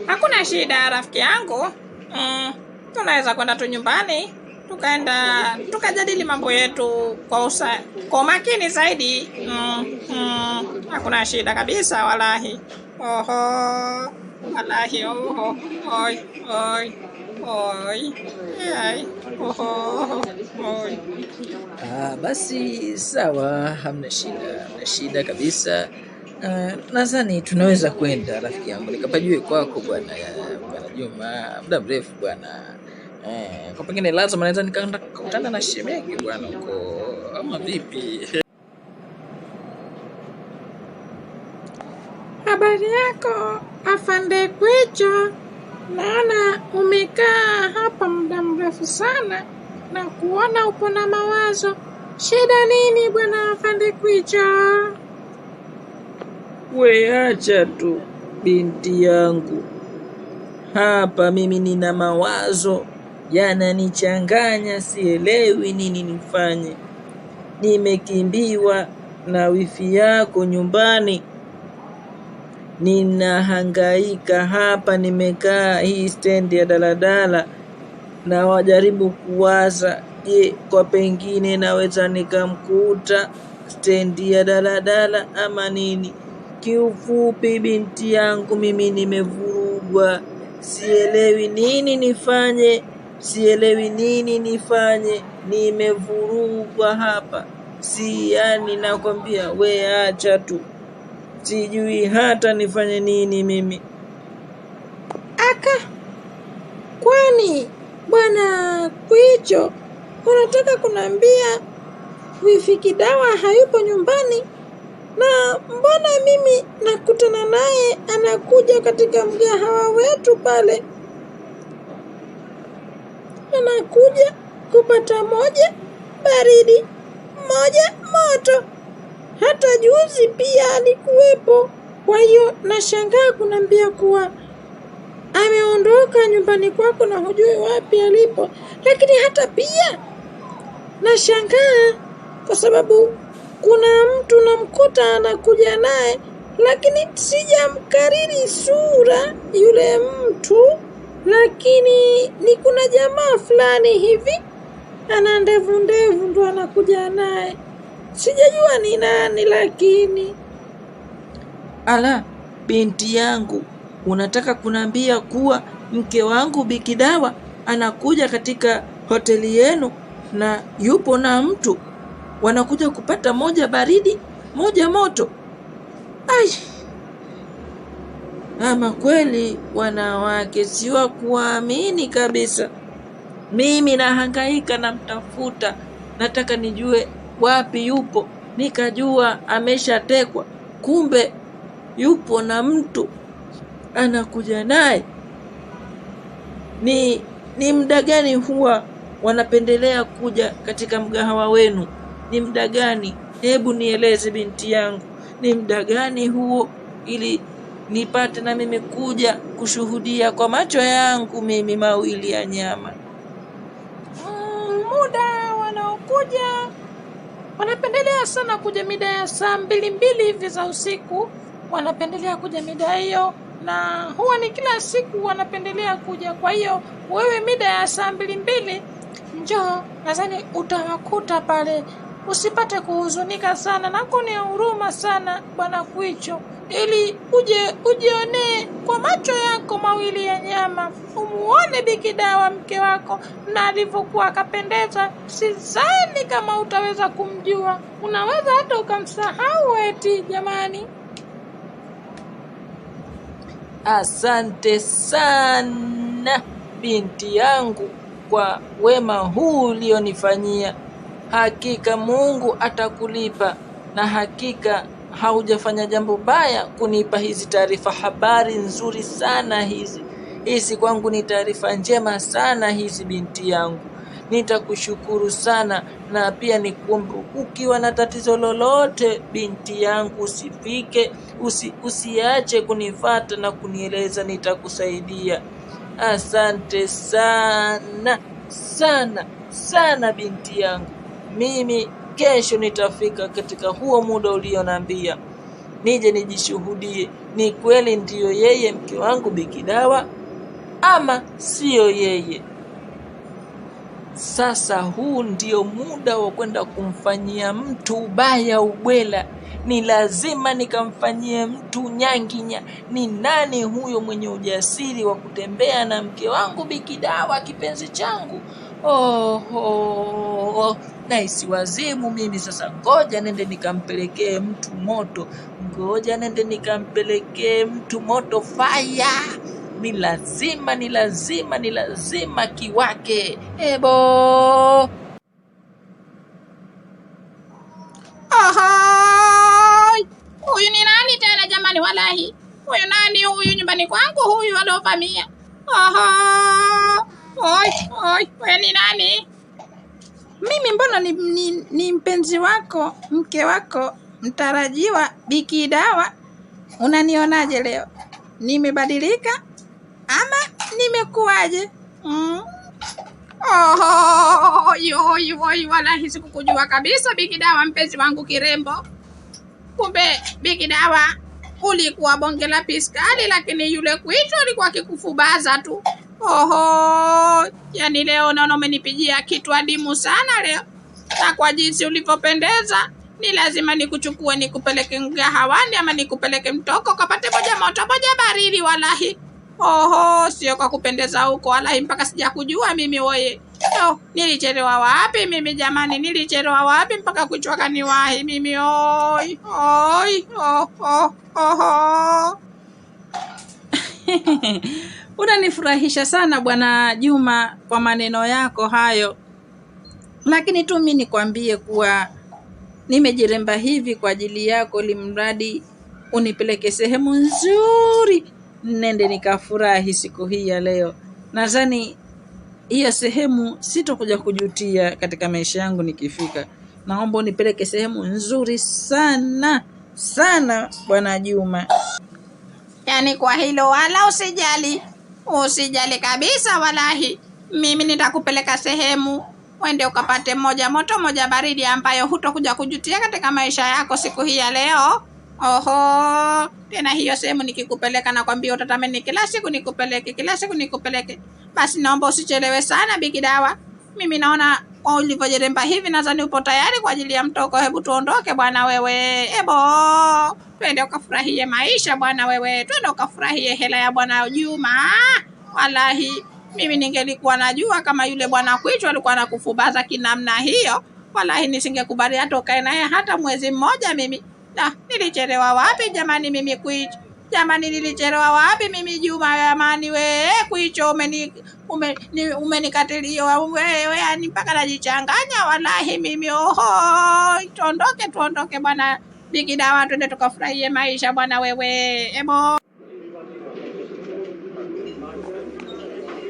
Hakuna shida rafiki yangu. Tunaweza kwenda tu nyumbani tukaenda tukajadili mambo yetu kwa makini zaidi. Hakuna shida kabisa walahi. Oho, walahi oho. Oi, oi. Oi. Ai. Oho. Oi. Basi sawa, hamna shida kabisa. Nadhani tunaweza kwenda rafiki yangu, nikapajue kwako bwana Juma, muda mrefu bwana. Kwa pengine lazima naweza nikaenda kukutana na shemeji bwana huko, ama vipi? Habari yako afande Kwicho, naona umekaa hapa muda mrefu sana na kuona upo na mawazo. Shida nini bwana afande Kwicho? We acha tu binti yangu, hapa mimi nina mawazo yananichanganya, sielewi nini nifanye. Nimekimbiwa na wifi yako nyumbani, ninahangaika hapa, nimekaa hii stendi ya daladala na wajaribu kuwaza, je, kwa pengine naweza nikamkuta stendi ya daladala ama nini. Kiufupi binti yangu, mimi nimevurugwa, sielewi nini nifanye, nimevurugwa hapa. Yani nakwambia we acha tu, sijui hata nifanye nini mimi. Kwani bwana Kwicho, unataka kunambia wifi Kidawa hayupo nyumbani? Na mbona mimi nakutana naye anakuja katika mgahawa wetu pale, anakuja kupata moja baridi moja moto, hata juzi pia alikuwepo. Kwa hiyo nashangaa kunambia kuwa ameondoka nyumbani kwako na hujui wapi alipo. Lakini hata pia nashangaa kwa sababu kuna mtu namkuta anakuja naye, lakini sijamkariri sura yule mtu, lakini ni kuna jamaa fulani hivi ana ndevu ndo anakuja naye, sijajua ni nani. Lakini ala, binti yangu, unataka kunambia kuwa mke wangu Bikidawa anakuja katika hoteli yenu na yupo na mtu, wanakuja kupata moja baridi moja moto? Ai, ama kweli wanawake si wa kuamini kabisa. Mimi nahangaika namtafuta, nataka nijue wapi yupo, nikajua ameshatekwa, kumbe yupo na mtu anakuja naye. Ni muda gani huwa wanapendelea kuja katika mgahawa wenu? Ni muda gani? Hebu nieleze binti yangu, ni muda gani huo, ili nipate na mimi kuja kushuhudia kwa macho yangu mimi mawili ya nyama. Muda wanaokuja wanapendelea sana kuja mida ya saa 2 hivi za usiku, wanapendelea kuja mida hiyo, na huwa ni kila siku wanapendelea kuja. Kwa hiyo wewe mida ya saa 2 njoo, nadhani utawakuta pale. Usipate kuhuzunika sana na kunia huruma sana bwana Kwicho, ili ujionee kwa macho yako mawili ya nyama, umuone Bikidawa mke wako na alivyokuwa akapendeza. Sidhani kama utaweza kumjua, unaweza hata ukamsahau eti. Jamani, asante sana binti yangu kwa wema huu ulionifanyia. Hakika Mungu atakulipa, na hakika haujafanya jambo baya kunipa hizi taarifa. Habari nzuri sana hizi kwangu ni taarifa njema sana hizi binti yangu. Nitakushukuru sana, na pia nikuombe ukiwa na tatizo lolote binti yangu, usiache kunifata na kunieleza, nitakusaidia. Asante sana sana sana binti yangu. Mimi kesho nitafika katika huo muda ulionambia. nije nijishuhudie, ni kweli ndiyo yeye mke wangu Bi Kidawa ama siyo yeye. Sasa huu ndio muda wa kwenda kumfanyia mtu ubaya ubwela. Ni lazima nikamfanyie mtu nyanginya. Ni nani huyo mwenye ujasiri wa kutembea na mke wangu Bi Kidawa, kipenzi changu? Naisi wazimu mimi. Sasa ngoja nende nikampelekee mtu moto, fire. Ni lazima kiwake. Ebo. Huyu ni nani tena jamani? Walahi, huyu nani huyu nyumbani kwangu huyu aliovamia? Huyu ni nani? Mimi mbona ni mpenzi wako, mke wako mtarajiwa Bi Kidawa. Unanionaje leo? Nimebadilika ama nimekuwaje? Walahi sikukujua kabisa Bi Kidawa, mpenzi wangu kirembo. Kumbe Bi Kidawa ulikuwa bonge la piskali, lakini yule kwicho alikuwa akikufubaza tu. Yani leo naona umenipigia kitu adimu sana leo. Na kwa jinsi ulivyopendeza, ni lazima nikuchukue nikupeleke mgahawani ama nikupeleke mtoko kapate moja moto moja baridi walahi. Sio kwa kupendeza huko walahi, mpaka sijakujua mimi wewe. Nilichelewa wapi mimi jamani? Nilichelewa wapi mpaka kuchwa kaniwahi mimi? Unanifurahisha sana Bwana Juma kwa maneno yako hayo, lakini tu mimi nikwambie kuwa nimejiremba hivi kwa ajili yako, limradi unipeleke sehemu nzuri nende nikafurahi siku hii ya leo. Nadhani hiyo sehemu sitokuja kujutia katika maisha yangu nikifika. Naomba unipeleke sehemu nzuri sana sana Bwana Juma. Yani kwa hilo wala usijali kabisa walahi. Mimi nitakupeleka sehemu wende ukapate moja moto moja baridi ambayo hutokuja kujutia katika maisha yako siku hii ya leo. Tena hiyo sehemu nikikupeleka na kwambia utatamani kila siku nikupeleke. Basi naomba usichelewe sana Bi Kidawa. Mimi naona kwa ulivyojiremba hivi nadhani upo tayari kwa ajili ya mtoko. Hebu tuondoke bwana wewe. Twende ukafurahie maisha bwana wewe. Twende ukafurahie hela ya Bwana Juma. Walahi mimi ningelikuwa najua kama yule bwana kwicho alikuwa anakufubaza kinamna hiyo, walahi nisingekubali hata ukae naye hata mwezi mmoja mimi. Nilichelewa wapi jamani mimi kwicho? Jamani nilichelewa wapi mimi Juma jamani we kwicho umenikatilia wewe yani mpaka najichanganya walahi mimi. Tuondoke bwana Bi Kidawa, twende tukafurahie maisha bwana wewe.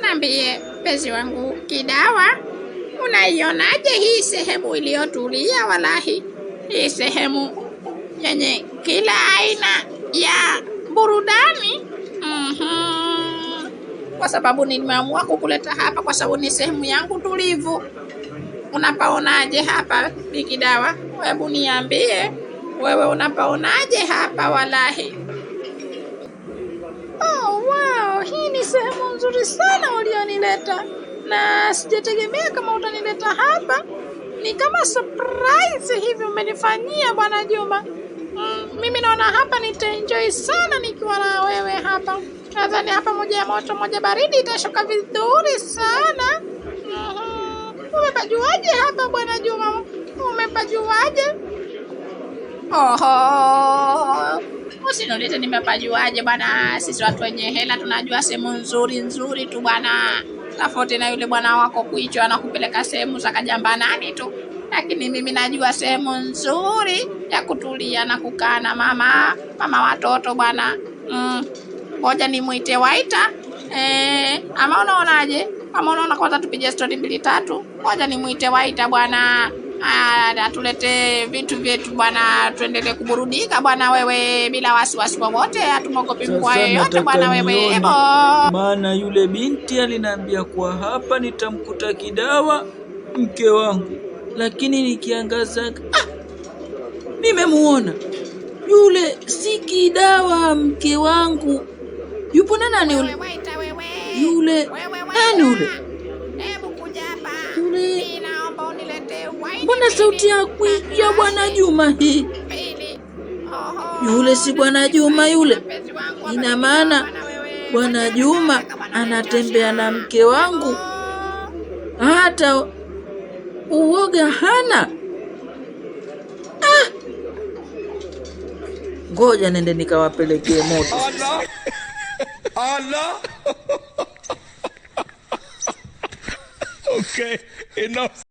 Niambie mpenzi wangu Kidawa, unaionaje hii sehemu iliyotulia? Walahi hii sehemu yenye kila aina ya burudani. Kwa sababu nimeamua kukuleta hapa kwa sababu ni sehemu yangu tulivu. Unapaonaje hapa Bi Kidawa? Hebu niambie wewe unapaonaje hapa walahi. Wow, hii ni sehemu nzuri sana ulionileta, na sijategemea kama utanileta hapa. Ni kama surprise hivi umenifanyia Bwana Juma. Mimi naona hapa nitaenjoy sana nikiwa na wewe hapa. Nadhani hapa moja ya moto moja baridi itashuka vizuri sana. Umepajuaje hapa Bwana Juma? Umepajuaje? Usiniulize nimepajuaje bwana. Sisi watu wenye hela tunajua sehemu nzuri tu bwana. Tofauti na yule bwana wako kwicho anakupeleka sehemu za kajambanani tu. Lakini mimi najua sehemu nzuri ya kutulia na kukaa na mama watoto bwana. Ngoja nimuite waita. Ama unaonaje? Kama unaona kwanza tupige story 2-3. Ngoja nimuite waita bwana. Atulete vitu vyetu bwana, tuendelee kuburudika bwana wewe bila wasiwasi wowote, hatumogopi mkwa yoyote bwana wewe. Maana yule binti aliniambia kwa hapa nitamkuta Kidawa mke wangu, lakini nikiangaza nimemuona. Yule si Kidawa, mke wangu. Yupo na nani yule? Yule nani yule? Yule, mbona sauti ya kuigia Bwana Juma hii? Yule si Bwana Juma yule. Ina maana Bwana Juma anatembea na mke wangu, hata uoga hana. Ngoja nende nikawapelekee moto. Allah. Okay, enough.